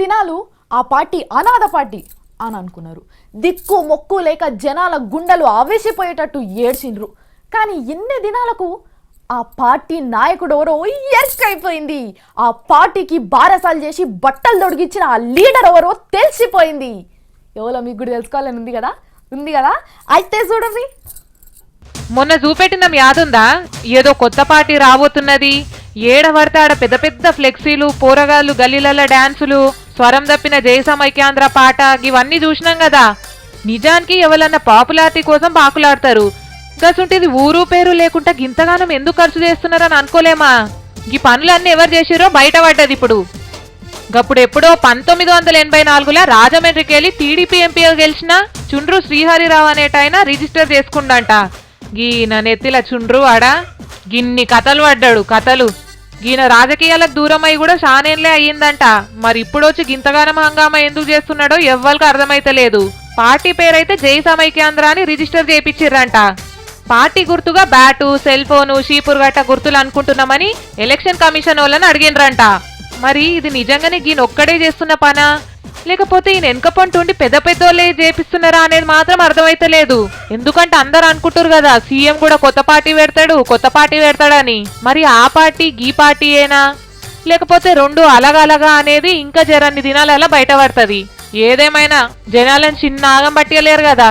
దినాలు ఆ పార్టీ అనాథ పార్టీ అని అనుకున్నారు. దిక్కు మొక్కు లేక జనాల గుండెలు ఆవేశపోయేటట్టు ఏడ్చిండ్రు. కానీ ఎన్ని దినాలకు ఆ పార్టీ నాయకుడు ఎవరో ఎరుకైపోయింది. ఆ పార్టీకి బారసాలు చేసి బట్టలు తొడిగించిన ఆ లీడర్ ఎవరో తెలిసిపోయింది. ఎవరో మీకు కూడా తెలుసుకోవాలని ఉంది కదా అయితే చూడండి. మొన్న చూపెట్టిన యాదుందా, ఏదో కొత్త పార్టీ రాబోతున్నది, ఏడవడితే ఆడ పెద్ద పెద్ద ఫ్లెక్సీలు, పోరగాళ్ళు గల్లీల డాన్సులు, స్వరం తప్పిన జయ సమైక్యాంధ్ర పాట, ఇవన్నీ చూసినాం కదా. నిజానికి ఎవరన్నా పాపులారిటీ కోసం పాకులాడతారు. గసుంటిది ఊరు పేరు లేకుండా గింతగానం ఎందుకు ఖర్చు చేస్తున్నారని అనుకోలేమా. ఈ పనులన్నీ ఎవరు చేసిరో బయటపడ్డది ఇప్పుడు. గప్పుడు ఎప్పుడో 1984లో రాజమండ్రికి వెళ్ళి టీడీపీ ఎంపీగా గెలిచిన చుండ్రు శ్రీహరిరావు అనేటాయన రిజిస్టర్ చేసుకుండంట. గీన నెత్తిల చుండ్రు ఆడా గిన్ని కథలు పడ్డాడు కథలు. గీన రాజకీయాలకు దూరమై కూడా షానేన్లే అయ్యిందంట. మరి ఇప్పుడొచ్చి గింతగానం హంగామా ఎందుకు చేస్తున్నాడో ఎవ్వరికి అర్థమైతలేదు. పార్టీ పేరైతే జై సమైక్యాంధ్ర అని రిజిస్టర్ చేయించిర్రంట. పార్టీ గుర్తుగా బ్యాటు, సెల్ ఫోను, షీపురు గట్ట గుర్తులు అనుకుంటున్నామని ఎలక్షన్ కమిషన్ వాళ్ళని అడిగినరంట. మరి ఇది నిజంగానే ఈయన ఒక్కడే చేస్తున్న పనా, లేకపోతే ఈయన వెనకపోంటుండి పెద్ద పెద్దోళ్ళే చేపిస్తున్నారా అనేది మాత్రం అర్థమైతలేదు. ఎందుకంటే అందరు అనుకుంటారు కదా సీఎం కూడా కొత్త పార్టీ పెడతాడని. మరి ఆ పార్టీ గీ పార్టీ ఏనా, లేకపోతే రెండు అలాగా అనేది ఇంకా జరన్ని దినాలలో బయటపడుతుంది. ఏదేమైనా జనాలను చిన్న ఆగం పట్టలేరు కదా.